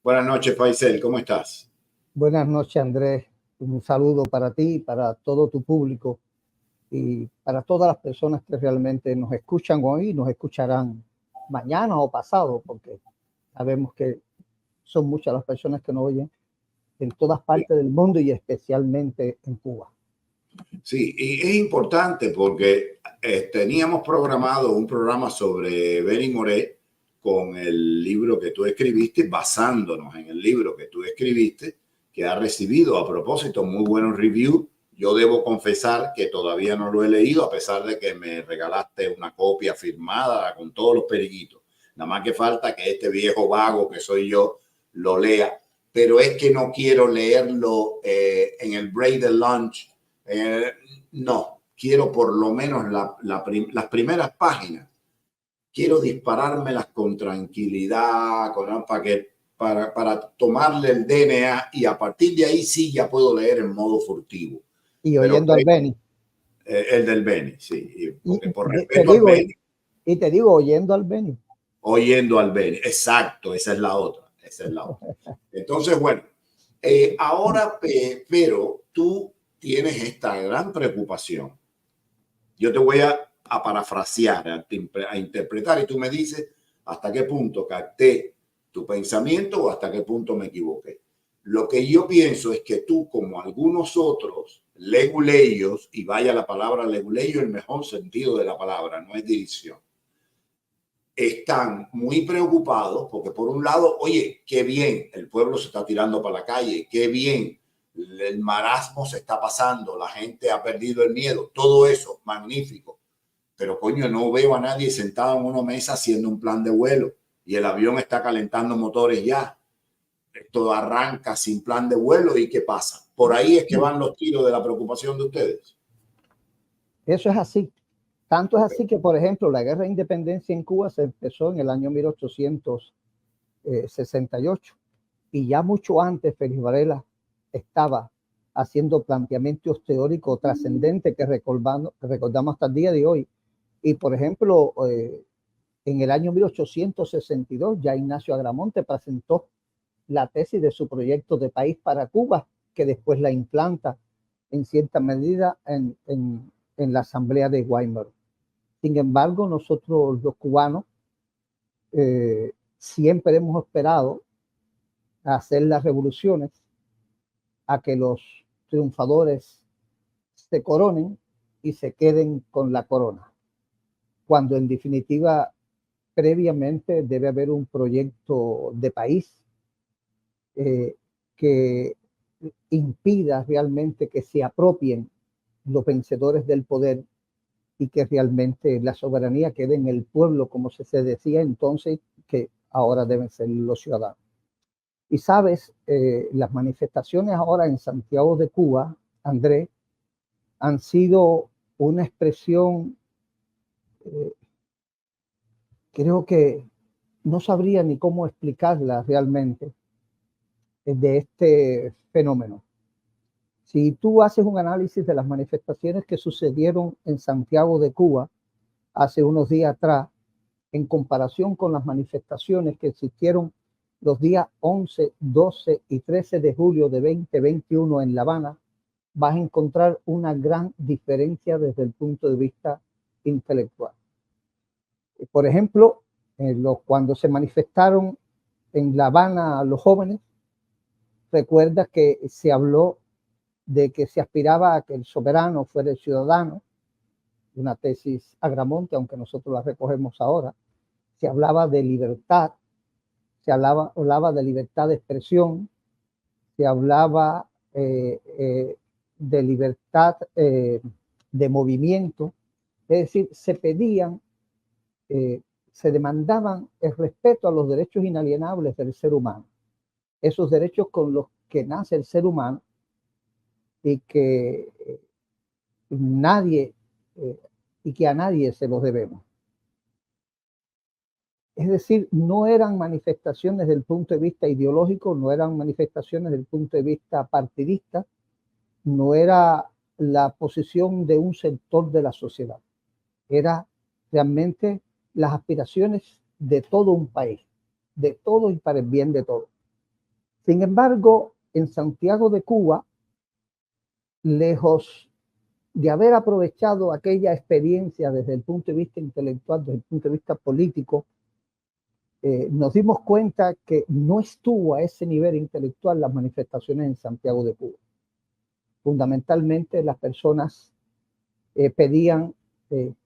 Buenas noches, Faisel, ¿cómo estás? Buenas noches, Andrés. Un saludo para ti, para todo tu público y para todas las personas que realmente nos escuchan hoy y nos escucharán mañana o pasado, porque sabemos que son muchas las personas que nos oyen en todas partes del mundo y especialmente en Cuba. Sí, y es importante porque teníamos programado un programa sobre Benny Moré con el libro que tú escribiste, basándonos en el libro que tú escribiste, que ha recibido a propósito muy buenos reviews. Yo debo confesar que todavía no lo he leído, a pesar de que me regalaste una copia firmada con todos los periquitos. Nada más que falta que este viejo vago que soy yo lo lea, pero es que no quiero leerlo en el break de lunch. No, quiero por lo menos las primeras páginas. Quiero disparármelas con tranquilidad, para tomarle el DNA y a partir de ahí sí ya puedo leer en modo furtivo. Y oyendo al Benny. El del Benny, sí. Porque por respeto al Benny. Y te digo, oyendo al Benny. Oyendo al Benny, exacto, esa es la otra. Entonces, bueno, ahora, pero tú tienes esta gran preocupación. Yo te voy a parafrasear, a interpretar y tú me dices hasta qué punto capté tu pensamiento o hasta qué punto me equivoqué. Lo que yo pienso es que tú, como algunos otros leguleyos, y vaya la palabra leguleyo en el mejor sentido de la palabra, no es división, están muy preocupados porque por un lado, oye, qué bien, el pueblo se está tirando para la calle, qué bien, el marasmo se está pasando, la gente ha perdido el miedo, todo eso, magnífico. Pero coño, no veo a nadie sentado en una mesa haciendo un plan de vuelo y el avión está calentando motores ya. Esto arranca sin plan de vuelo y ¿qué pasa? Por ahí es que van los tiros de la preocupación de ustedes. Eso es así. Tanto es así que, por ejemplo, la guerra de independencia en Cuba se empezó en el año 1868 y ya mucho antes Félix Varela estaba haciendo planteamientos teóricos trascendentes que recordamos hasta el día de hoy. Y, por ejemplo, en el año 1862 ya Ignacio Agramonte presentó la tesis de su proyecto de país para Cuba, que después la implanta en cierta medida en la Asamblea de Weimar. Sin embargo, nosotros los cubanos siempre hemos esperado a hacer las revoluciones, a que los triunfadores se coronen y se queden con la corona, cuando en definitiva previamente debe haber un proyecto de país que impida realmente que se apropien los vencedores del poder y que realmente la soberanía quede en el pueblo, como se decía entonces, que ahora deben ser los ciudadanos. Y sabes, las manifestaciones ahora en Santiago de Cuba, Andrés, han sido una expresión, creo que no sabría ni cómo explicarla realmente, de este fenómeno. Si tú haces un análisis de las manifestaciones que sucedieron en Santiago de Cuba hace unos días atrás, en comparación con las manifestaciones que existieron los días 11, 12 y 13 de julio de 2021 en La Habana, vas a encontrar una gran diferencia desde el punto de vista intelectual. Por ejemplo, cuando se manifestaron en La Habana los jóvenes, recuerda que se habló de que se aspiraba a que el soberano fuera el ciudadano, una tesis Agramonte, aunque nosotros la recogemos ahora. Se hablaba de libertad, se hablaba de libertad de expresión, se hablaba de libertad de movimiento, es decir, se pedían, se demandaban el respeto a los derechos inalienables del ser humano, esos derechos con los que nace el ser humano y que nadie y que a nadie se los debemos. Es decir, no eran manifestaciones desde el punto de vista ideológico, no eran manifestaciones desde el punto de vista partidista, no era la posición de un sector de la sociedad, era realmente las aspiraciones de todo un país, de todo y para el bien de todos. Sin embargo, en Santiago de Cuba, lejos de haber aprovechado aquella experiencia desde el punto de vista intelectual, desde el punto de vista político, nos dimos cuenta que no estuvo a ese nivel intelectual las manifestaciones en Santiago de Cuba. Fundamentalmente las personas pedían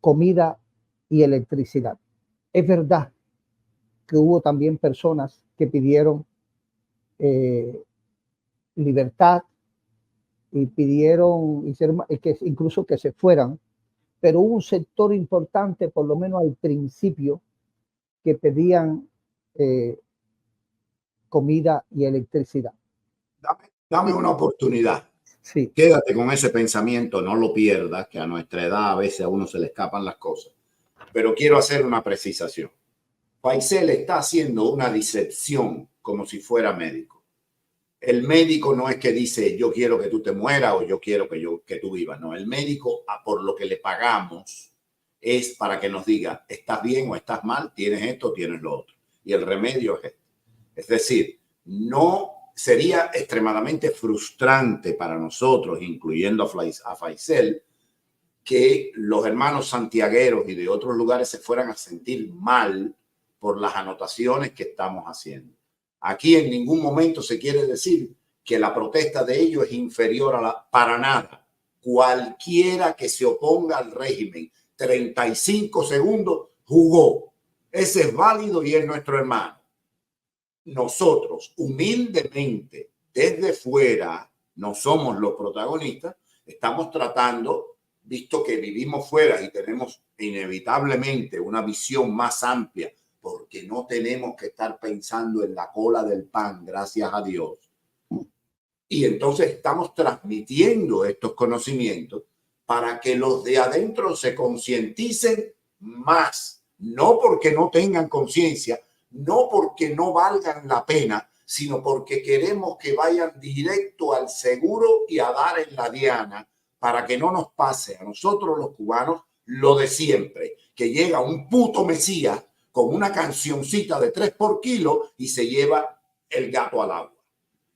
comida y electricidad. Es verdad que hubo también personas que pidieron libertad y pidieron que incluso que se fueran, pero hubo un sector importante, por lo menos al principio, que pedían comida y electricidad. Dame una oportunidad. Sí. Quédate con ese pensamiento, no lo pierdas, que a nuestra edad a veces a uno se le escapan las cosas. Pero quiero hacer una precisación. Faisel está haciendo una disección como si fuera médico. El médico no es que dice yo quiero que tú te mueras o yo quiero que tú vivas. No, el médico por lo que le pagamos es para que nos diga estás bien o estás mal, tienes esto, tienes lo otro. Y el remedio es este. Es decir, no sería extremadamente frustrante para nosotros, incluyendo a Faisel, que los hermanos santiagueros y de otros lugares se fueran a sentir mal por las anotaciones que estamos haciendo. Aquí en ningún momento se quiere decir que la protesta de ellos es inferior a para nada. Cualquiera que se oponga al régimen 35 segundos jugó. Ese es válido y es nuestro hermano. Nosotros, humildemente, desde fuera, no somos los protagonistas, estamos tratando, visto que vivimos fuera y tenemos inevitablemente una visión más amplia, porque no tenemos que estar pensando en la cola del pan, gracias a Dios. Y entonces estamos transmitiendo estos conocimientos para que los de adentro se concienticen más, no porque no tengan conciencia, no porque no valgan la pena, sino porque queremos que vayan directo al seguro y a dar en la diana para que no nos pase a nosotros los cubanos lo de siempre, que llega un puto mesías con una cancioncita de 3 por kilo y se lleva el gato al agua.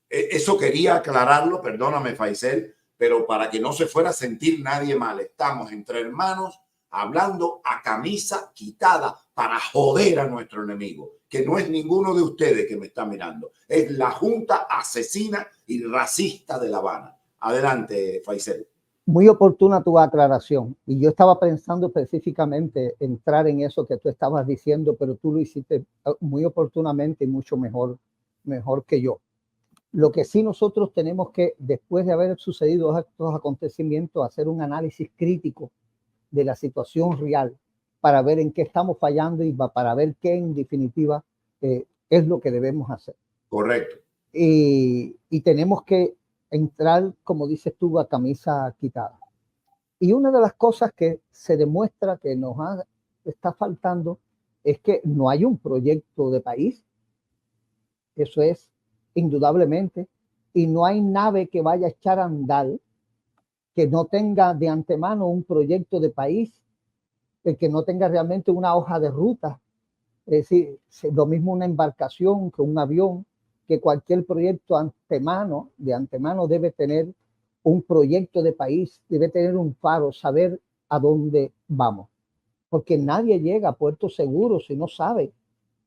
Eso quería aclararlo, perdóname Faisel, pero para que no se fuera a sentir nadie mal. Estamos entre hermanos hablando a camisa quitada para joder a nuestro enemigo, que no es ninguno de ustedes que me está mirando, es la junta asesina y racista de La Habana. Adelante, Faisel. Muy oportuna tu aclaración. Y yo estaba pensando específicamente entrar en eso que tú estabas diciendo, pero tú lo hiciste muy oportunamente y mucho mejor que yo. Lo que sí nosotros tenemos que, después de haber sucedido estos acontecimientos, hacer un análisis crítico de la situación real para ver en qué estamos fallando y para ver qué en definitiva es lo que debemos hacer. Correcto. Y tenemos que entrar, como dices tú, a camisa quitada. Y una de las cosas que se demuestra que nos está faltando es que no hay un proyecto de país. Eso es indudablemente. Y no hay nave que vaya a echar a andar que no tenga de antemano un proyecto de país, que no tenga realmente una hoja de ruta. Es decir, lo mismo una embarcación que un avión, que cualquier proyecto de antemano debe tener un proyecto de país, debe tener un faro, saber a dónde vamos. Porque nadie llega a puerto seguro si no sabe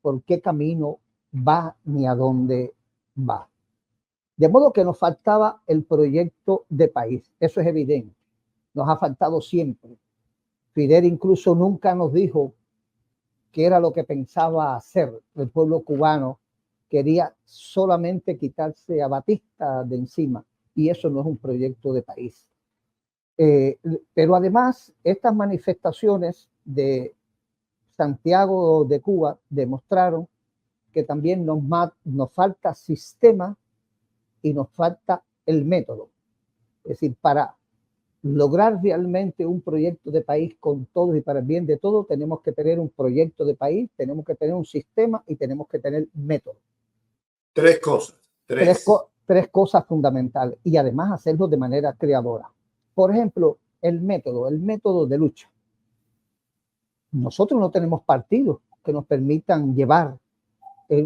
por qué camino va ni a dónde va. De modo que nos faltaba el proyecto de país. Eso es evidente. Nos ha faltado siempre. Fidel incluso nunca nos dijo qué era lo que pensaba hacer. El pueblo cubano quería solamente quitarse a Batista de encima, y eso no es un proyecto de país. Pero además, estas manifestaciones de Santiago de Cuba demostraron que también nos falta sistema y nos falta el método. Es decir, para lograr realmente un proyecto de país con todos y para el bien de todos, tenemos que tener un proyecto de país, tenemos que tener un sistema y tenemos que tener método. Tres cosas. Tres cosas fundamentales, y además hacerlo de manera creadora. Por ejemplo, el método de lucha. Nosotros no tenemos partidos que nos permitan llevar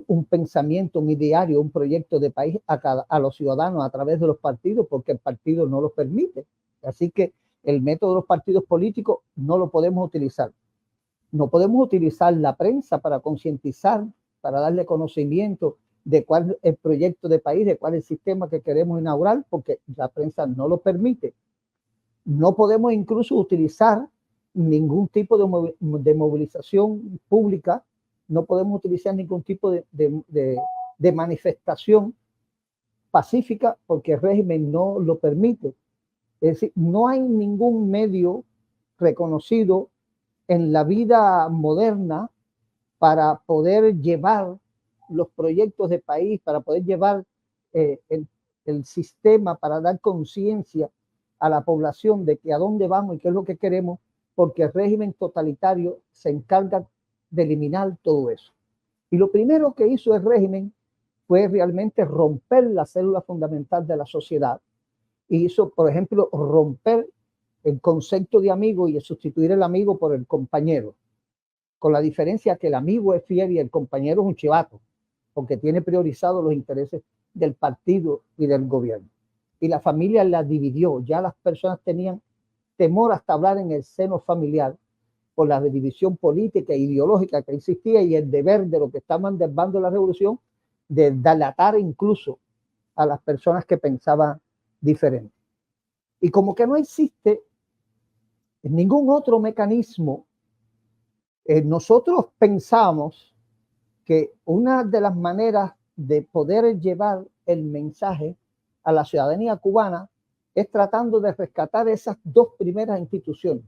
un pensamiento, un ideario, un proyecto de país a los ciudadanos a través de los partidos, porque el partido no lo permite. Así que el método de los partidos políticos no lo podemos utilizar. No podemos utilizar la prensa para concientizar, para darle conocimiento de cuál es el proyecto de país, de cuál es el sistema que queremos inaugurar, porque la prensa no lo permite. No podemos incluso utilizar ningún tipo de movilización pública, no podemos utilizar ningún tipo de manifestación pacífica porque el régimen no lo permite. Es decir, no hay ningún medio reconocido en la vida moderna para poder llevar los proyectos de país, para poder llevar el sistema, para dar conciencia a la población de que a dónde vamos y qué es lo que queremos, porque el régimen totalitario se encarga de eliminar todo eso. Y lo primero que hizo el régimen fue realmente romper la célula fundamental de la sociedad. Y hizo, por ejemplo, romper el concepto de amigo y sustituir el amigo por el compañero, con la diferencia que el amigo es fiel y el compañero es un chivato, porque tiene priorizados los intereses del partido y del gobierno. Y la familia la dividió, ya las personas tenían temor hasta hablar en el seno familiar por la división política e ideológica que existía y el deber de lo que estaban desbando la revolución de delatar incluso a las personas que pensaban diferente. Y como que no existe ningún otro mecanismo, nosotros pensamos que una de las maneras de poder llevar el mensaje a la ciudadanía cubana es tratando de rescatar esas dos primeras instituciones,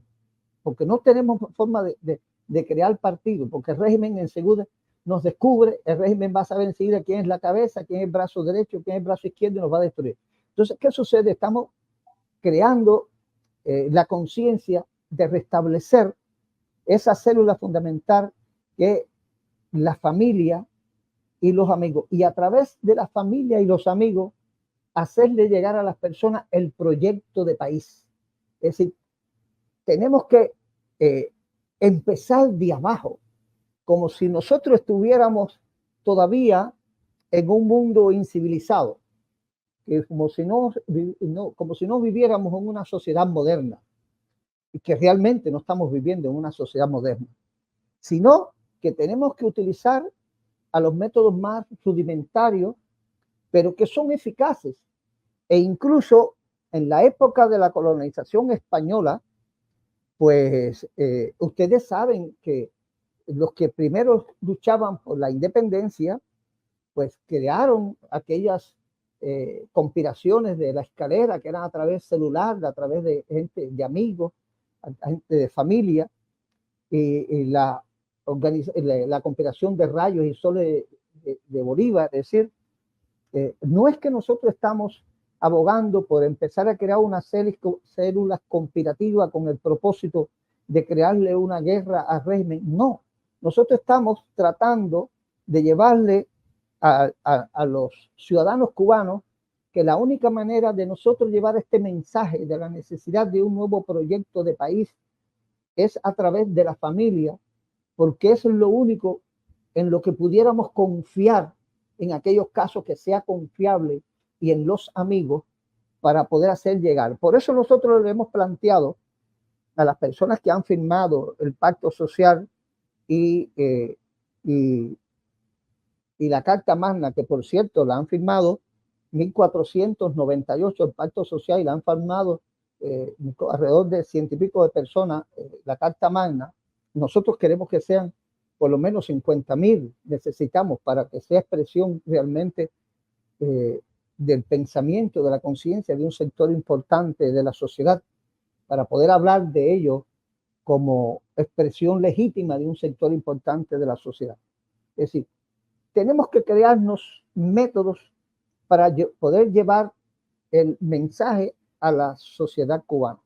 porque no tenemos forma de crear partido, porque el régimen enseguida nos descubre, el régimen va a saber enseguida quién es la cabeza, quién es el brazo derecho, quién es el brazo izquierdo y nos va a destruir. Entonces, ¿qué sucede? Estamos creando la conciencia de restablecer esa célula fundamental que es la familia y los amigos, y a través de la familia y los amigos hacerle llegar a las personas el proyecto de país. Es decir, tenemos que empezar de abajo, como si nosotros estuviéramos todavía en un mundo incivilizado, como si no viviéramos en una sociedad moderna, y que realmente no estamos viviendo en una sociedad moderna, sino que tenemos que utilizar a los métodos más rudimentarios, pero que son eficaces. E incluso en la época de la colonización española, pues ustedes saben que los que primero luchaban por la independencia, pues crearon aquellas conspiraciones de la escalera que eran a través celular, a través de gente, de amigos, gente de familia, y la conspiración de rayos y soles de Bolívar. Es decir, no es que nosotros estamos abogando por empezar a crear unas células conspirativas con el propósito de crearle una guerra al régimen. No, nosotros estamos tratando de llevarle a los ciudadanos cubanos que la única manera de nosotros llevar este mensaje de la necesidad de un nuevo proyecto de país es a través de la familia, porque eso es lo único en lo que pudiéramos confiar en aquellos casos que sea confiable y en los amigos para poder hacer llegar. Por eso nosotros le hemos planteado a las personas que han firmado el pacto social y la Carta Magna, que por cierto la han firmado 1498, el pacto social, y la han firmado alrededor de 100 y pico de personas, la Carta Magna. Nosotros queremos que sean por lo menos 50.000, necesitamos para que sea expresión realmente del pensamiento, de la conciencia de un sector importante de la sociedad, para poder hablar de ello como expresión legítima de un sector importante de la sociedad. Es decir, tenemos que crearnos métodos para poder llevar el mensaje a la sociedad cubana.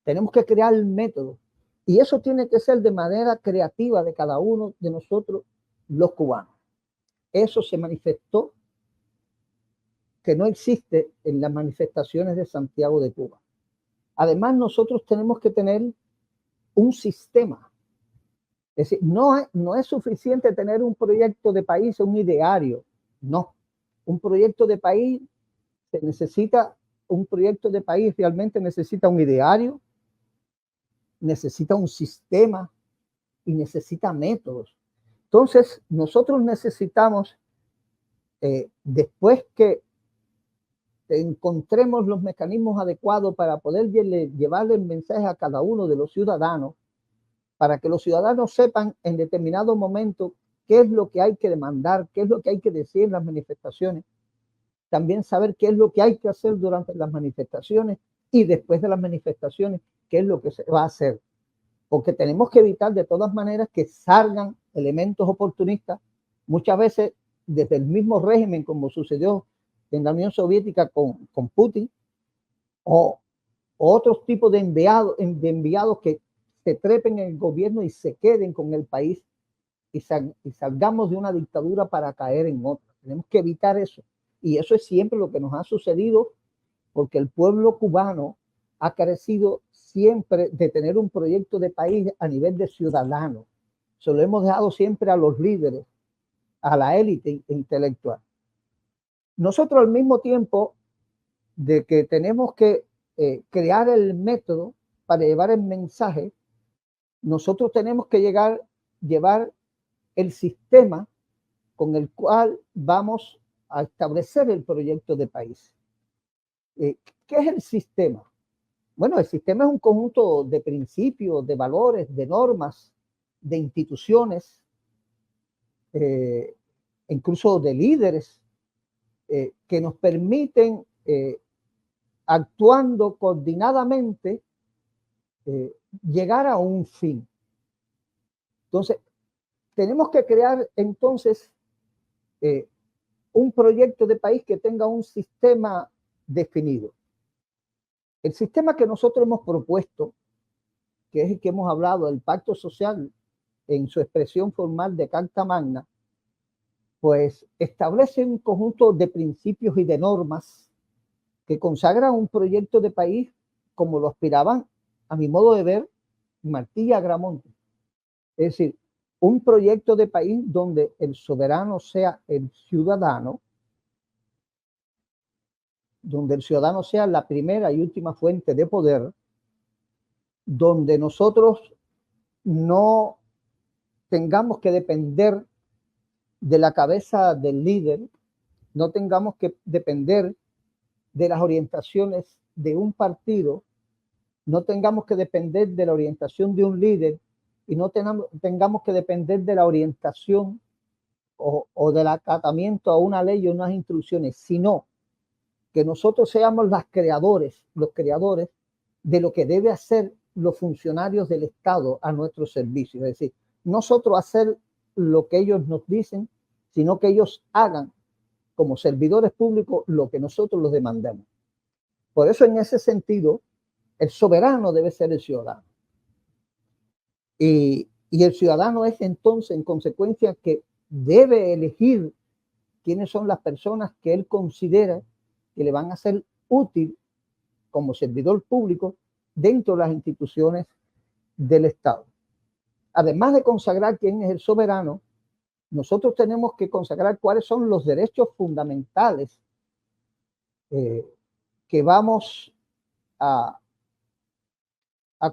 Tenemos que crear el método, y eso tiene que ser de manera creativa de cada uno de nosotros, los cubanos. Eso se manifestó, que no existe en las manifestaciones de Santiago de Cuba. Además, nosotros tenemos que tener un sistema Es decir, no es suficiente tener un proyecto de país, un ideario. No, un proyecto de país un proyecto de país realmente necesita un ideario, necesita un sistema y necesita métodos. Entonces, nosotros necesitamos, después que encontremos los mecanismos adecuados para poder llevarle el mensaje a cada uno de los ciudadanos, para que los ciudadanos sepan en determinado momento qué es lo que hay que demandar, qué es lo que hay que decir en las manifestaciones, también saber qué es lo que hay que hacer durante las manifestaciones y después de las manifestaciones, qué es lo que se va a hacer. Porque tenemos que evitar de todas maneras que salgan elementos oportunistas, muchas veces desde el mismo régimen, como sucedió en la Unión Soviética con Putin, o otros tipos de enviados que se trepen en el gobierno y se queden con el país y salgamos de una dictadura para caer en otra. Tenemos que evitar eso. Y eso es siempre lo que nos ha sucedido, porque el pueblo cubano ha carecido siempre de tener un proyecto de país a nivel de ciudadano. Se lo hemos dejado siempre a los líderes, a la élite intelectual. Nosotros al mismo tiempo de que tenemos que crear el método para llevar el mensaje, nosotros tenemos que llevar el sistema con el cual vamos a establecer el proyecto de país. ¿Qué es el sistema? Bueno, el sistema es un conjunto de principios, de valores, de normas, de instituciones, incluso de líderes, que nos permiten, actuando coordinadamente, llegar a un fin. Entonces, tenemos que crear entonces un proyecto de país que tenga un sistema definido. El sistema que nosotros hemos propuesto, que es el que hemos hablado, el pacto social en su expresión formal de Carta Magna, pues establece un conjunto de principios y de normas que consagran un proyecto de país como lo aspiraban, a mi modo de ver, Martí y Agramonte. Es decir, un proyecto de país donde el soberano sea el ciudadano, donde el ciudadano sea la primera y última fuente de poder, donde nosotros no tengamos que depender de la cabeza del líder, no tengamos que depender de las orientaciones de un partido, no tengamos que depender de la orientación de un líder y no tengamos que depender de la orientación o del acatamiento a una ley o unas instrucciones, sino que nosotros seamos los creadores de lo que debe hacer los funcionarios del Estado a nuestro servicio. Es decir, nosotros hacer lo que ellos nos dicen, sino que ellos hagan como servidores públicos lo que nosotros los demandamos. Por eso, en ese sentido, el soberano debe ser el ciudadano. Y el ciudadano es entonces, en consecuencia, que debe elegir quiénes son las personas que él considera que le van a ser útil como servidor público dentro de las instituciones del Estado. Además de consagrar quién es el soberano, nosotros tenemos que consagrar cuáles son los derechos fundamentales que vamos a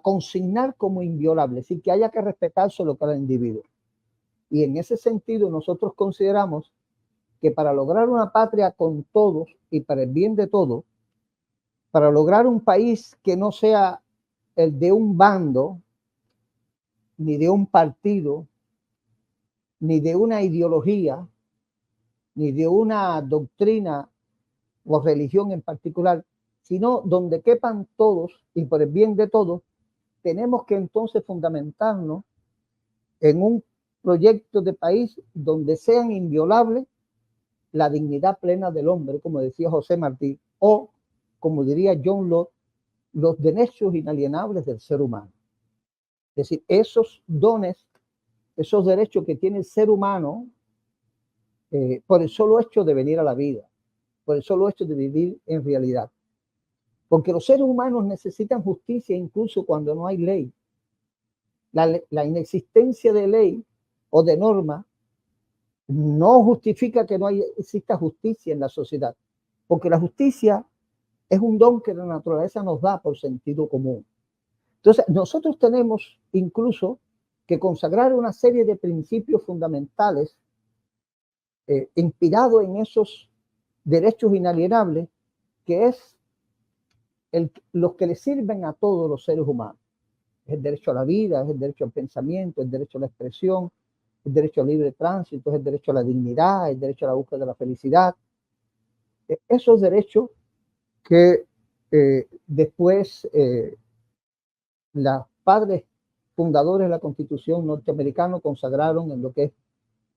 consignar como inviolables y que haya que respetar solo cada individuo. Y en ese sentido nosotros consideramos que para lograr una patria con todos y para el bien de todos, para lograr un país que no sea el de un bando, ni de un partido, ni de una ideología, ni de una doctrina o religión en particular, sino donde quepan todos y por el bien de todos, tenemos que entonces fundamentarnos en un proyecto de país donde sean inviolables la dignidad plena del hombre, como decía José Martí, o como diría John Locke, los derechos inalienables del ser humano. Es decir, esos dones, esos derechos que tiene el ser humano por el solo hecho de venir a la vida, por el solo hecho de vivir en realidad. Porque los seres humanos necesitan justicia incluso cuando no hay ley. La inexistencia de ley o de norma no justifica que no exista justicia en la sociedad, porque la justicia es un don que la naturaleza nos da por sentido común. Entonces, nosotros tenemos incluso que consagrar una serie de principios fundamentales inspirados en esos derechos inalienables, que es los que le sirven a todos los seres humanos. Es el derecho a la vida, es el derecho al pensamiento, el derecho a la expresión, el derecho al libre tránsito, es el derecho a la dignidad, el derecho a la búsqueda de la felicidad. Esos derechos que después los padres fundadores de la Constitución norteamericana consagraron en lo que es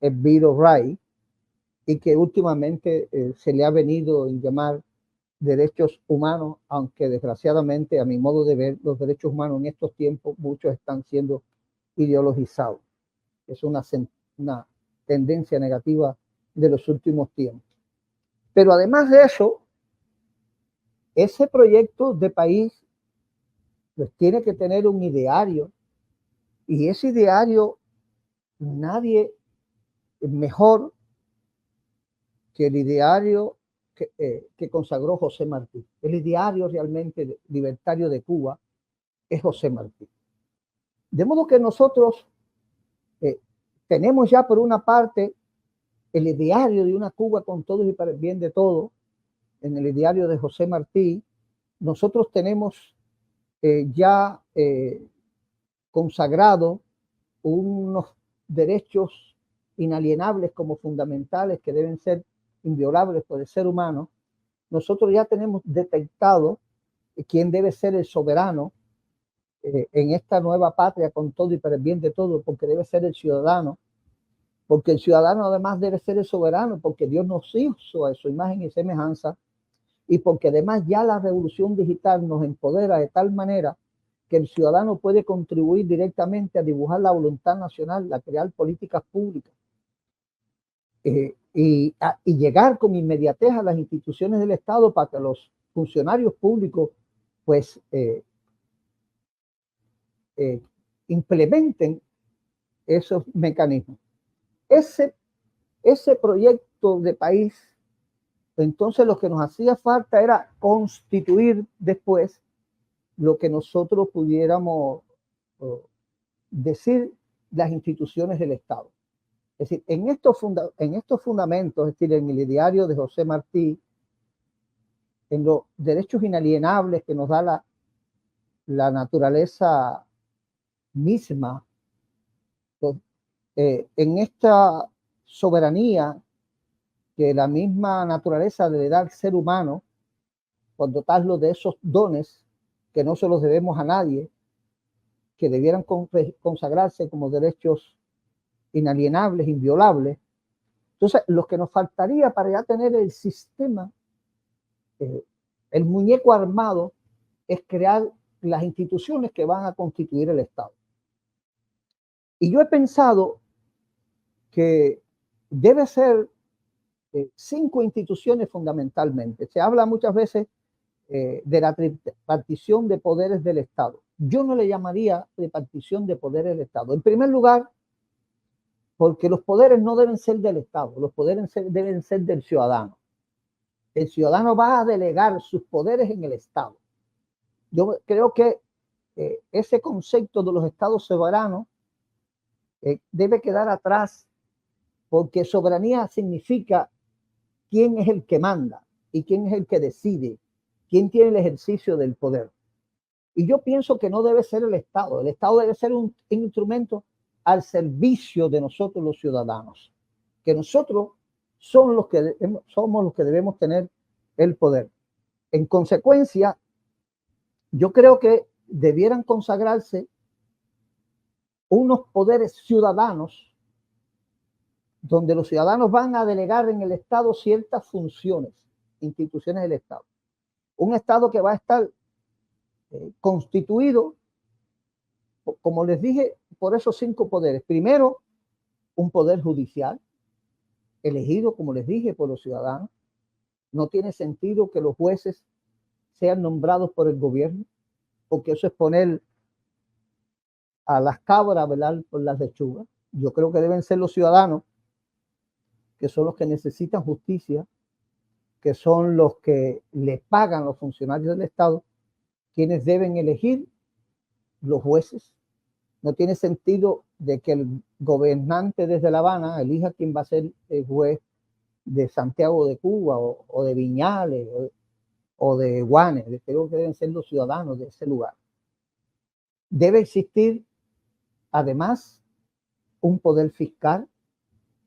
el Bill of Rights, y que últimamente se le ha venido a llamar derechos humanos, aunque desgraciadamente, a mi modo de ver, los derechos humanos en estos tiempos muchos están siendo ideologizados. Es una tendencia negativa de los últimos tiempos. Pero además de eso, ese proyecto de país pues tiene que tener un ideario, y ese ideario nadie mejor que el ideario que consagró José Martí. El ideario realmente libertario de Cuba es José Martí. De modo que nosotros tenemos ya por una parte el ideario de una Cuba con todos y para el bien de todos, en el ideario de José Martí. Nosotros tenemos ya consagrado unos derechos inalienables como fundamentales que deben ser inviolables por el ser humano. Nosotros ya tenemos detectado quién debe ser el soberano en esta nueva patria con todo y para el bien de todo, porque debe ser el ciudadano, porque el ciudadano además debe ser el soberano, porque Dios nos hizo a su imagen y semejanza, y porque además ya la revolución digital nos empodera de tal manera que el ciudadano puede contribuir directamente a dibujar la voluntad nacional, a crear políticas públicas y llegar con inmediatez a las instituciones del Estado para que los funcionarios públicos pues implementen esos mecanismos. Ese proyecto de país, entonces lo que nos hacía falta era constituir después lo que nosotros pudiéramos decir las instituciones del Estado. Es decir, en estos fundamentos, es decir, en el ideario de José Martí, en los derechos inalienables que nos da la naturaleza misma, en esta soberanía que la misma naturaleza le da al ser humano, por dotarlo de esos dones que no se los debemos a nadie, que debieran consagrarse como derechos inalienables, inviolables. Entonces, lo que nos faltaría para ya tener el sistema, el muñeco armado, es crear las instituciones que van a constituir el Estado. Y yo he pensado que debe ser 5 instituciones fundamentalmente. Se habla muchas veces de la repartición de poderes del Estado. Yo no le llamaría repartición de poderes del Estado. En primer lugar, porque los poderes no deben ser del Estado, los poderes deben ser del ciudadano. El ciudadano va a delegar sus poderes en el Estado. Yo creo que ese concepto de los estados soberanos debe quedar atrás, porque soberanía significa quién es el que manda y quién es el que decide, quién tiene el ejercicio del poder. Y yo pienso que no debe ser el Estado. El Estado debe ser un instrumento al servicio de nosotros los ciudadanos, que nosotros somos los que debemos tener el poder. En consecuencia, yo creo que debieran consagrarse unos poderes ciudadanos donde los ciudadanos van a delegar en el Estado ciertas funciones, instituciones del Estado. Un Estado que va a estar constituido, como les dije, por esos 5 poderes. Primero, un poder judicial, elegido, como les dije, por los ciudadanos. No tiene sentido que los jueces sean nombrados por el gobierno, porque eso es poner a las cabras a velar por las lechugas. Yo creo que deben ser los ciudadanos, que son los que necesitan justicia, que son los que le pagan los funcionarios del Estado, quienes deben elegir los jueces. No tiene sentido de que el gobernante desde La Habana elija quién va a ser el juez de Santiago de Cuba o de Viñales o de Guanes. Creo que deben ser los ciudadanos de ese lugar. Debe existir, además, un poder fiscal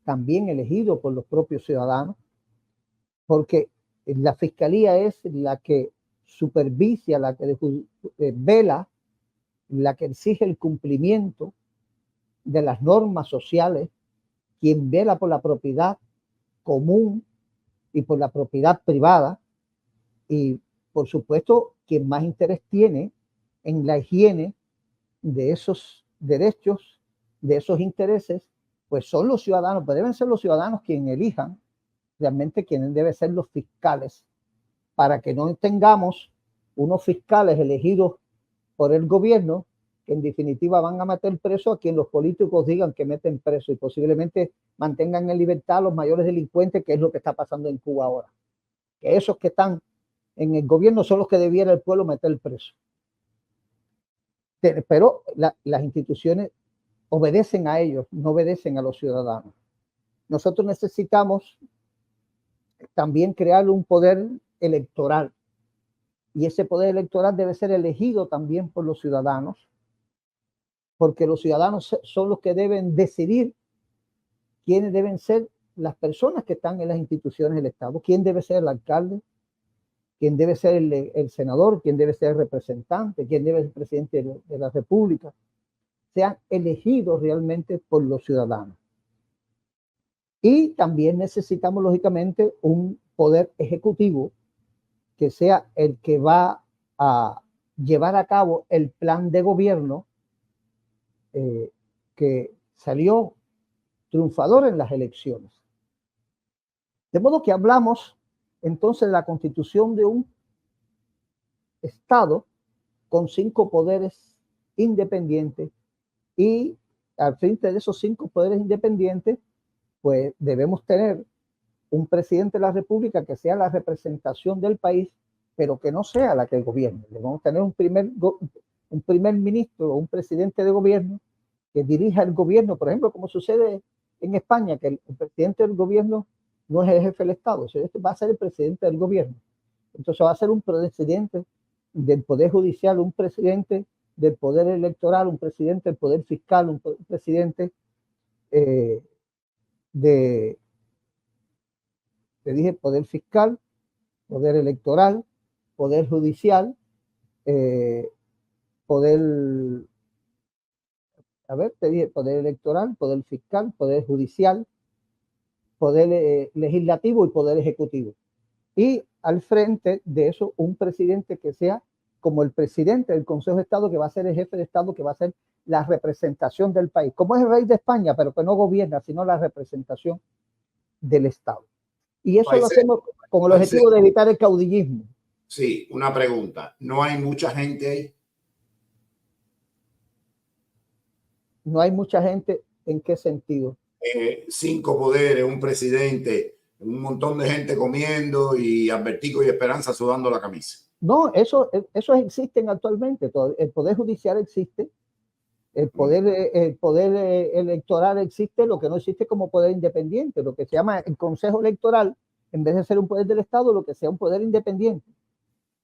también elegido por los propios ciudadanos, porque la fiscalía es la que supervisa, la que vela, la que exige el cumplimiento de las normas sociales, quien vela por la propiedad común y por la propiedad privada, y por supuesto quien más interés tiene en la higiene de esos derechos, de esos intereses, pues son los ciudadanos, pues deben ser los ciudadanos quienes elijan realmente quienes deben ser los fiscales, para que no tengamos unos fiscales elegidos por el gobierno que en definitiva van a meter preso a quien los políticos digan que meten preso, y posiblemente mantengan en libertad a los mayores delincuentes, que es lo que está pasando en Cuba ahora. Que esos que están en el gobierno son los que debiera el pueblo meter preso. Pero las instituciones obedecen a ellos, no obedecen a los ciudadanos. Nosotros necesitamos también crear un poder electoral, y ese poder electoral debe ser elegido también por los ciudadanos, porque los ciudadanos son los que deben decidir quiénes deben ser las personas que están en las instituciones del Estado, quién debe ser el alcalde, quién debe ser el senador, quién debe ser el representante, quién debe ser el presidente de la República, sean elegidos realmente por los ciudadanos. Y también necesitamos, lógicamente, un poder ejecutivo que sea el que va a llevar a cabo el plan de gobierno que salió triunfador en las elecciones. De modo que hablamos entonces de la constitución de un Estado con 5 poderes independientes, y al frente de esos 5 poderes independientes, pues debemos tener un presidente de la República que sea la representación del país, pero que no sea la que gobierne. Debemos tener un primer ministro o un presidente de gobierno que dirija el gobierno, por ejemplo, como sucede en España, que el presidente del gobierno no es el jefe del Estado, va a ser el presidente del gobierno. Entonces va a ser un presidente del Poder Judicial, un presidente del Poder Electoral, un presidente del Poder Fiscal, un presidente te dije Poder Fiscal, Poder Electoral, Poder Judicial, te dije Poder Electoral, Poder Fiscal, Poder Judicial, Poder Legislativo y Poder Ejecutivo. Y al frente de eso, un presidente que sea como el presidente del Consejo de Estado, que va a ser el jefe de Estado, que va a ser la representación del país, como es el rey de España, pero que no gobierna, sino la representación del Estado. Y eso lo hacemos con el objetivo de evitar el caudillismo. Sí, una pregunta. ¿No hay mucha gente ahí? No hay mucha gente, ¿en qué sentido? 5 poderes, un presidente, un montón de gente comiendo y Albertico y Esperanza sudando la camisa. No, eso existen actualmente. El Poder Judicial existe, el poder electoral existe, lo que no existe como poder independiente, lo que se llama el Consejo Electoral, en vez de ser un poder del Estado, lo que sea un poder independiente.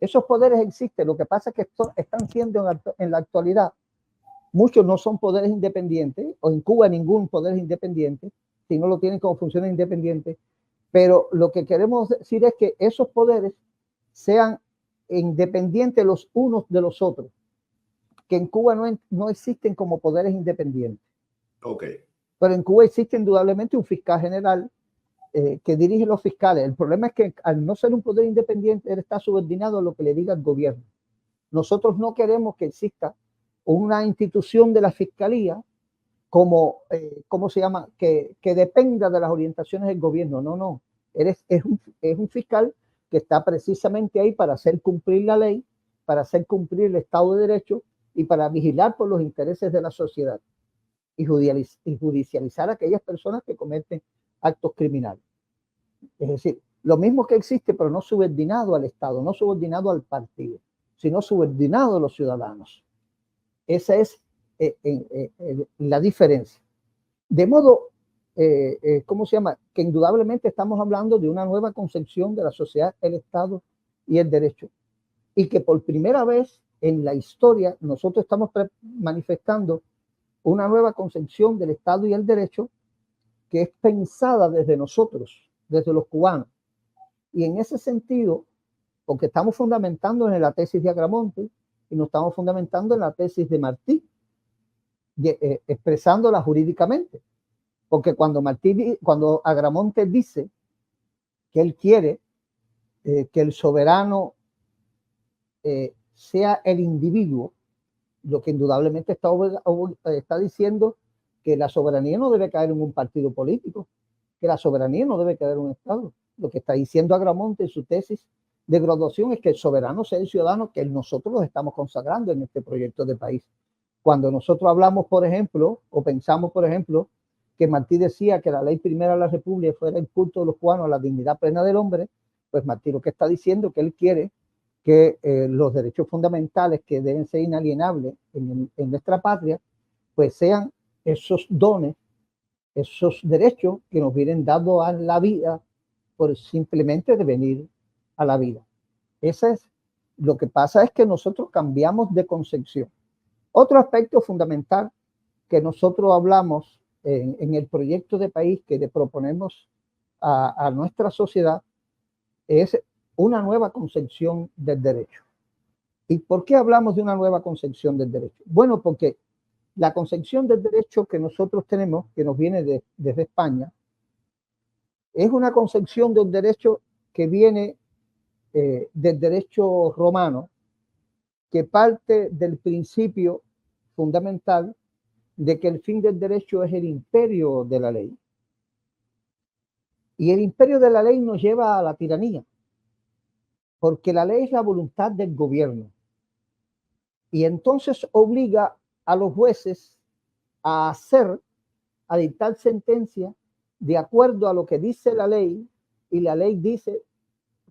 Esos poderes existen, lo que pasa es que están siendo en la actualidad, muchos no son poderes independientes, o en Cuba ningún poder es independiente, si no lo tienen como funciones independientes, pero lo que queremos decir es que esos poderes sean independientes los unos de los otros, que en Cuba no existen como poderes independientes. Okay. Pero en Cuba existe indudablemente un fiscal general que dirige los fiscales. El problema es que al no ser un poder independiente, él está subordinado a lo que le diga el gobierno. Nosotros no queremos que exista una institución de la fiscalía como, ¿cómo se llama? Que dependa de las orientaciones del gobierno. No. Es un fiscal que está precisamente ahí para hacer cumplir la ley, para hacer cumplir el Estado de Derecho y para vigilar por los intereses de la sociedad y judicializar a aquellas personas que cometen actos criminales. Es decir, lo mismo que existe, pero no subordinado al Estado, no subordinado al partido, sino subordinado a los ciudadanos. Esa es la diferencia. De modo, ¿cómo se llama? Que indudablemente estamos hablando de una nueva concepción de la sociedad, el Estado y el derecho. Y que por primera vez en la historia nosotros estamos manifestando una nueva concepción del Estado y el derecho que es pensada desde nosotros, desde los cubanos. Y en ese sentido, porque estamos fundamentando en la tesis de Agramonte y nos estamos fundamentando en la tesis de Martí, expresándola jurídicamente. Porque cuando Agramonte dice que él quiere que el soberano sea el individuo, lo que indudablemente está diciendo que la soberanía no debe caer en un partido político, que la soberanía no debe caer en un Estado. Lo que está diciendo Agramonte en su tesis de graduación es que el soberano sea el ciudadano que nosotros los estamos consagrando en este proyecto de país. Cuando nosotros hablamos, por ejemplo, o pensamos, por ejemplo, que Martí decía que la ley primera de la República fuera el culto de los cubanos a la dignidad plena del hombre, pues Martí lo que está diciendo es que él quiere que los derechos fundamentales que deben ser inalienables en nuestra patria, pues sean esos dones, esos derechos que nos vienen dados a la vida por simplemente de venir a la vida. Ese es lo que pasa, es que nosotros cambiamos de concepción. Otro aspecto fundamental que nosotros hablamos en el proyecto de país que le proponemos a nuestra sociedad es una nueva concepción del derecho. ¿Y por qué hablamos de una nueva concepción del derecho? Bueno, porque la concepción del derecho que nosotros tenemos, que nos viene desde España, es una concepción del derecho que viene del derecho romano, que parte del principio fundamental de que el fin del derecho es el imperio de la ley. Y el imperio de la ley nos lleva a la tiranía, porque la ley es la voluntad del gobierno. Y entonces obliga a los jueces a dictar sentencia de acuerdo a lo que dice la ley, y la ley dice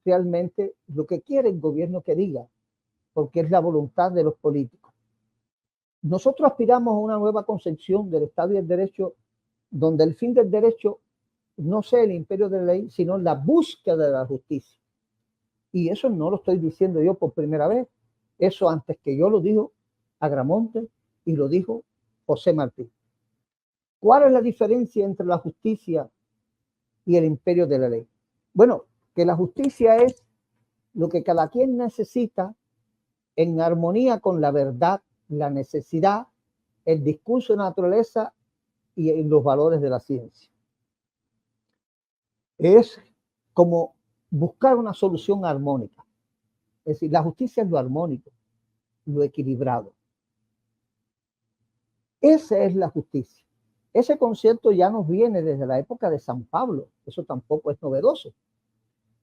realmente lo que quiere el gobierno que diga, porque es la voluntad de los políticos. Nosotros aspiramos a una nueva concepción del Estado y el derecho, donde el fin del derecho no sea el imperio de la ley, sino la búsqueda de la justicia. Y eso no lo estoy diciendo yo por primera vez. Eso antes que yo lo dijo Agramonte y lo dijo José Martí. ¿Cuál es la diferencia entre la justicia y el imperio de la ley? Bueno, que la justicia es lo que cada quien necesita en armonía con la verdad, la necesidad, el discurso de la naturaleza y los valores de la ciencia. Es como buscar una solución armónica. Es decir, la justicia es lo armónico, lo equilibrado. Esa es la justicia. Ese concepto ya nos viene desde la época de San Pablo. Eso tampoco es novedoso.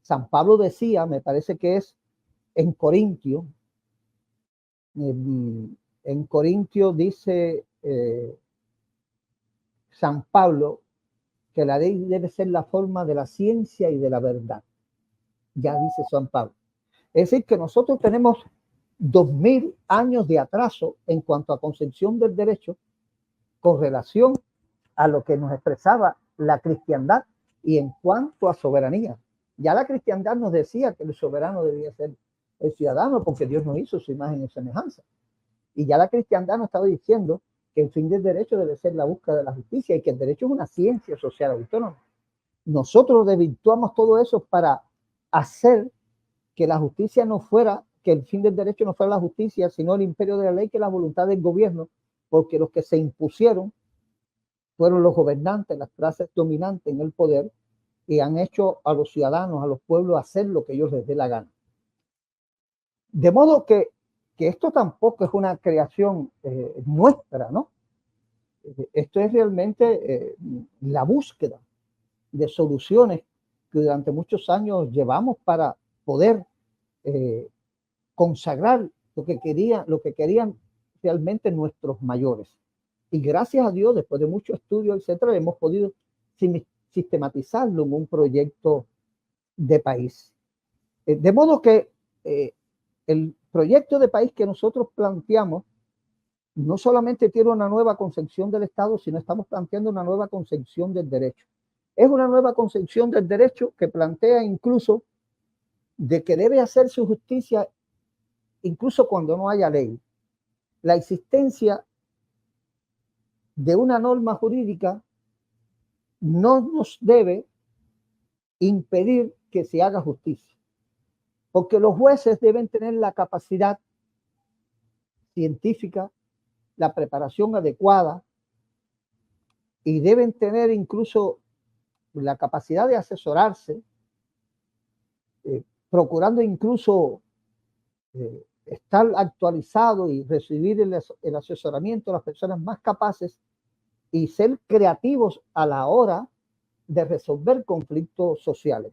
San Pablo decía, me parece que es en Corintio, dice San Pablo que la ley debe ser la forma de la ciencia y de la verdad. Ya dice San Pablo. Es decir, que nosotros tenemos 2000 años de atraso en cuanto a concepción del derecho con relación a lo que nos expresaba la cristiandad y en cuanto a soberanía. Ya la cristiandad nos decía que el soberano debía ser el ciudadano porque Dios nos hizo su imagen y semejanza. Y ya la cristiandad nos estaba diciendo que el fin del derecho debe ser la búsqueda de la justicia y que el derecho es una ciencia social autónoma. Nosotros desvirtuamos todo eso para hacer que la justicia no fuera, que el fin del derecho no fuera la justicia, sino el imperio de la ley, que es la voluntad del gobierno, porque los que se impusieron fueron los gobernantes, las clases dominantes en el poder, y han hecho a los ciudadanos, a los pueblos, hacer lo que ellos les dé la gana. De modo que esto tampoco es una creación nuestra, ¿no? Esto es realmente la búsqueda de soluciones que durante muchos años llevamos para poder consagrar lo que querían realmente nuestros mayores. Y gracias a Dios, después de mucho estudio, etcétera, hemos podido sistematizarlo en un proyecto de país. De modo que el proyecto de país que nosotros planteamos no solamente tiene una nueva concepción del Estado, sino estamos planteando una nueva concepción del derecho. Es una nueva concepción del derecho que plantea incluso de que debe hacerse justicia incluso cuando no haya ley. La existencia de una norma jurídica no nos debe impedir que se haga justicia, porque los jueces deben tener la capacidad científica, la preparación adecuada y deben tener incluso la capacidad de asesorarse, procurando incluso estar actualizado y recibir el asesoramiento de las personas más capaces y ser creativos a la hora de resolver conflictos sociales.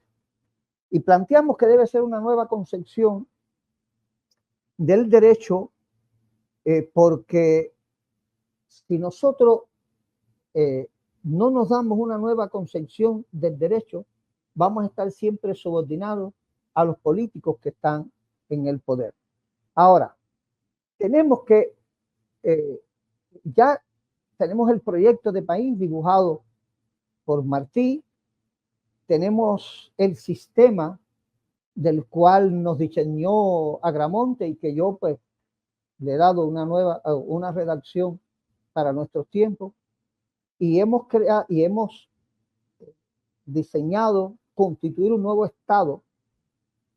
Y planteamos que debe ser una nueva concepción del derecho, porque si nosotros no nos damos una nueva concepción del derecho, vamos a estar siempre subordinados a los políticos que están en el poder. Ahora, tenemos que, ya tenemos el proyecto de país dibujado por Martí, tenemos el sistema del cual nos diseñó Agramonte y que yo pues le he dado una redacción para nuestros tiempos, y hemos creado y hemos diseñado constituir un nuevo Estado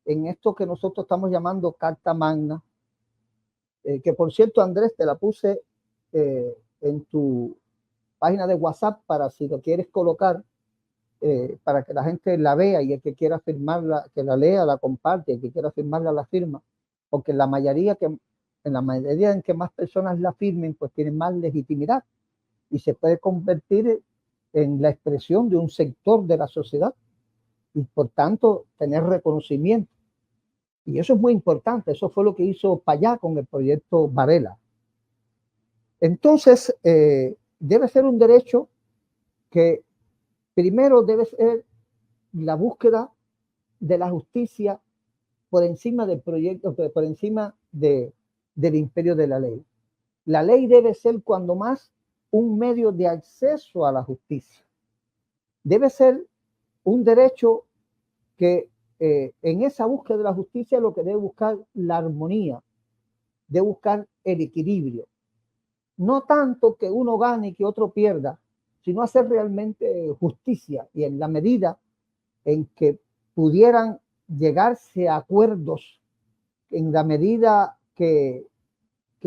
en esto que nosotros estamos llamando Carta Magna, que por cierto, Andrés, te la puse en tu página de WhatsApp para si lo quieres colocar, para que la gente la vea y el que quiera firmarla, que la lea, la comparte, el que quiera firmarla, la firma, porque en la mayoría en que más personas la firmen, pues tienen más legitimidad y se puede convertir en la expresión de un sector de la sociedad y por tanto tener reconocimiento. Y eso es muy importante, eso fue lo que hizo Payá con el proyecto Varela. Entonces, debe ser un derecho que primero debe ser la búsqueda de la justicia por encima del proyecto, por encima del imperio de la ley. La ley debe ser cuando más un medio de acceso a la justicia. Debe ser un derecho que en esa búsqueda de la justicia lo que debe buscar la armonía, debe buscar el equilibrio. No tanto que uno gane y que otro pierda, sino hacer realmente justicia y en la medida en que pudieran llegarse a acuerdos, en la medida que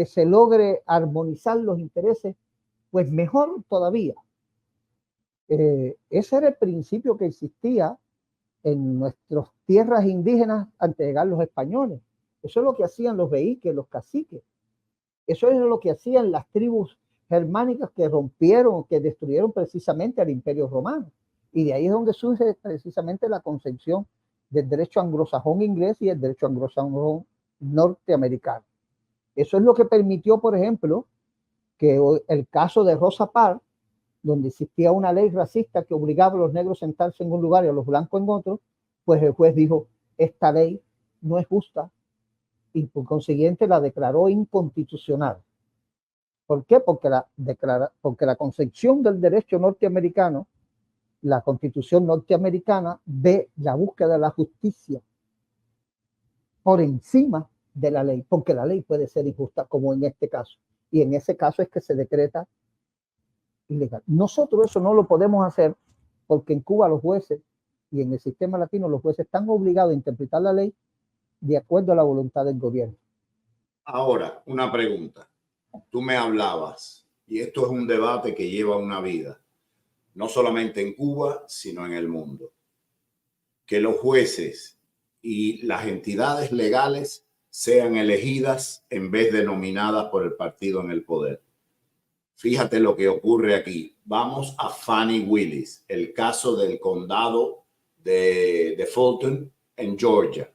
se logre armonizar los intereses, pues mejor todavía. Ese era el principio que existía en nuestras tierras indígenas antes de llegar los españoles. Eso es lo que hacían los veiques, los caciques. Eso es lo que hacían las tribus germánicas que rompieron, que destruyeron precisamente al Imperio Romano. Y de ahí es donde surge precisamente la concepción del derecho anglosajón inglés y el derecho anglosajón norteamericano. Eso es lo que permitió, por ejemplo, que el caso de Rosa Parks, donde existía una ley racista que obligaba a los negros a sentarse en un lugar y a los blancos en otro, pues el juez dijo, esta ley no es justa y por consiguiente la declaró inconstitucional. ¿Por qué? Porque la concepción del derecho norteamericano, la Constitución norteamericana, ve la búsqueda de la justicia por encima de la ley, porque la ley puede ser injusta, como en este caso. Y en ese caso es que se decreta ilegal. Nosotros eso no lo podemos hacer porque en Cuba los jueces y en el sistema latino los jueces están obligados a interpretar la ley de acuerdo a la voluntad del gobierno. Ahora, una pregunta. Tú me hablabas, y esto es un debate que lleva una vida, no solamente en Cuba, sino en el mundo, que los jueces y las entidades legales sean elegidas en vez de nominadas por el partido en el poder. Fíjate lo que ocurre aquí. Vamos a Fannie Willis, el caso del condado de Fulton en Georgia.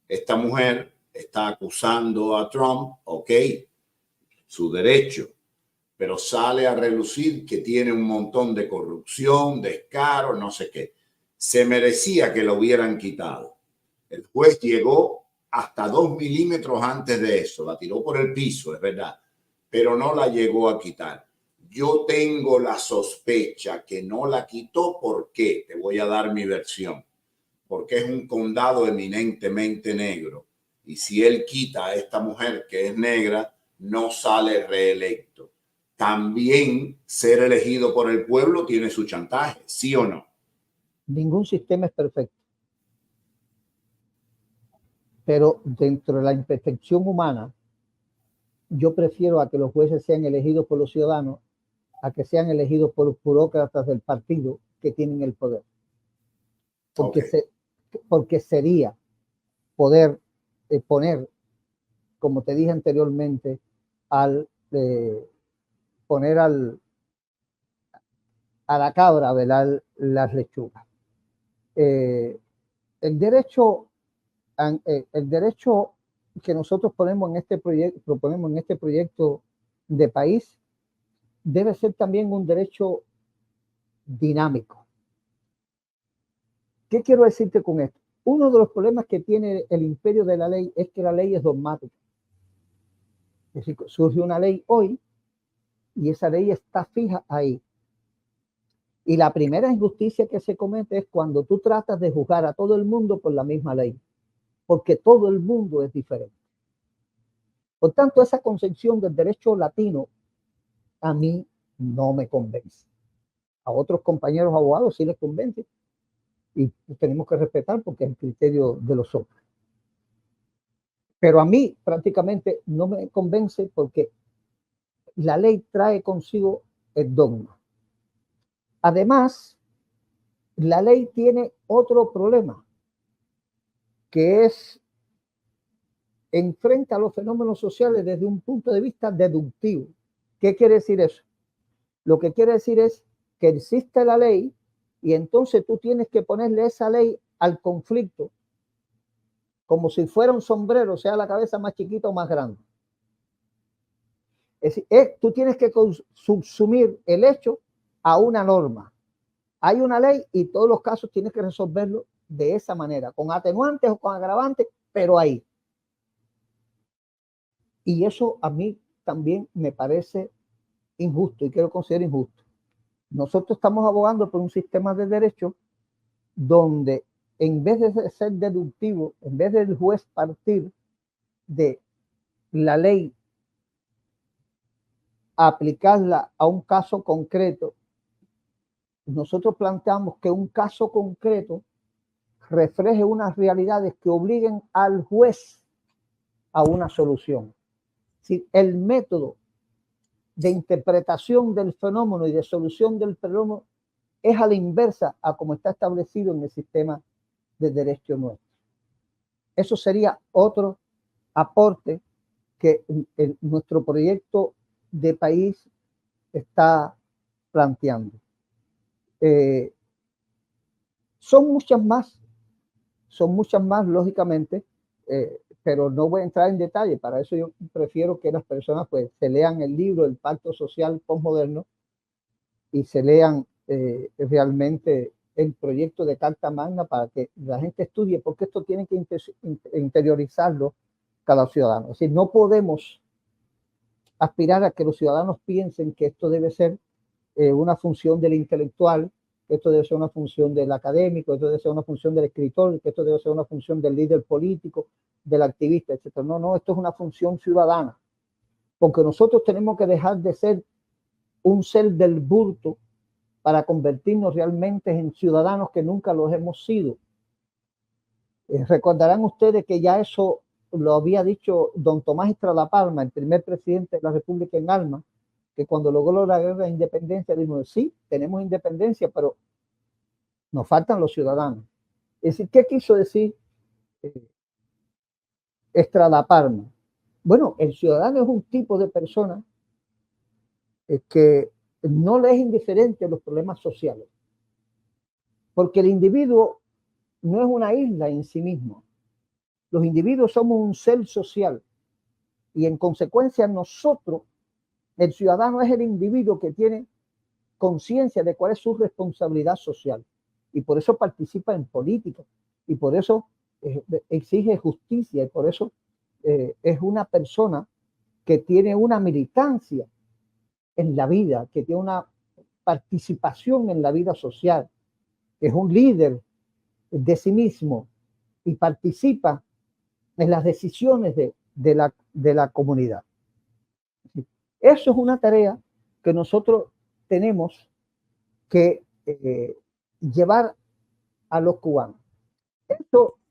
Esta mujer está acusando a Trump, ok, su derecho, pero sale a relucir que tiene un montón de corrupción, descaro, no sé qué. Se merecía que lo hubieran quitado. El juez llegó hasta 2 milímetros antes de eso, la tiró por el piso, es verdad, pero no la llegó a quitar. Yo tengo la sospecha que no la quitó. ¿Por qué? Te voy a dar mi versión. Porque es un condado eminentemente negro. Y si él quita a esta mujer que es negra, no sale reelecto. También ser elegido por el pueblo tiene su chantaje, ¿sí o no? Ningún sistema es perfecto. Pero dentro de la imperfección humana, yo prefiero a que los jueces sean elegidos por los ciudadanos a que sean elegidos por los burócratas del partido que tienen el poder. Porque, Okay. porque sería poder poner, como te dije anteriormente, poner a la cabra a velar las lechugas. El derecho que nosotros proponemos en este proyecto de país debe ser también un derecho dinámico. ¿Qué quiero decirte con esto? Uno de los problemas que tiene el imperio de la ley es que la ley es dogmática. Es decir, surge una ley hoy y esa ley está fija ahí. Y la primera injusticia que se comete es cuando tú tratas de juzgar a todo el mundo por la misma ley, porque todo el mundo es diferente. Por tanto, esa concepción del derecho latino a mí no me convence. A otros compañeros abogados sí les convence y tenemos que respetar porque es el criterio de los otros. Pero a mí prácticamente no me convence porque la ley trae consigo el dogma. Además, la ley tiene otro problema, que es enfrenta a los fenómenos sociales desde un punto de vista deductivo. ¿Qué quiere decir eso? Lo que quiere decir es que existe la ley y entonces tú tienes que ponerle esa ley al conflicto como si fuera un sombrero, sea la cabeza más chiquita o más grande. Es decir, tú tienes que subsumir el hecho a una norma. Hay una ley y todos los casos tienes que resolverlo de esa manera, con atenuantes o con agravantes, pero ahí. Y eso a mí también me parece injusto y quiero considerar injusto. Nosotros estamos abogando por un sistema de derecho donde en vez de ser deductivo, en vez del juez partir de la ley, aplicarla a un caso concreto, nosotros planteamos que un caso concreto refleje unas realidades que obliguen al juez a una solución. Si el método de interpretación del fenómeno y de solución del fenómeno es a la inversa a como está establecido en el sistema de derecho nuestro. Eso sería otro aporte que nuestro proyecto de país está planteando. Son muchas más, lógicamente, pero no voy a entrar en detalle. Para eso yo prefiero que las personas pues se lean el libro El Pacto Social Postmoderno y se lean realmente el proyecto de Carta Magna para que la gente estudie, porque esto tiene que interiorizarlo cada ciudadano. Es decir, no podemos aspirar a que los ciudadanos piensen que esto debe ser una función del intelectual, que esto debe ser una función del académico, esto debe ser una función del escritor, que esto debe ser una función del líder político, del activista, etc. No, esto es una función ciudadana, porque nosotros tenemos que dejar de ser un ser del bulto para convertirnos realmente en ciudadanos que nunca los hemos sido. Recordarán ustedes que ya eso lo había dicho don Tomás Estrada Palma, el primer presidente de la República en alma, que cuando logró la guerra de independencia dijo, sí, tenemos independencia, pero nos faltan los ciudadanos. Es decir, ¿qué quiso decir Estrada Palma? Bueno, el ciudadano es un tipo de persona que no le es indiferente a los problemas sociales, porque el individuo no es una isla en sí mismo. Los individuos somos un ser social y en consecuencia nosotros El ciudadano es el individuo que tiene conciencia de cuál es su responsabilidad social y por eso participa en política y por eso exige justicia y por eso es una persona que tiene una militancia en la vida, que tiene una participación en la vida social, que es un líder de sí mismo y participa en las decisiones de la comunidad. Eso es una tarea que nosotros tenemos que llevar a los cubanos. Esto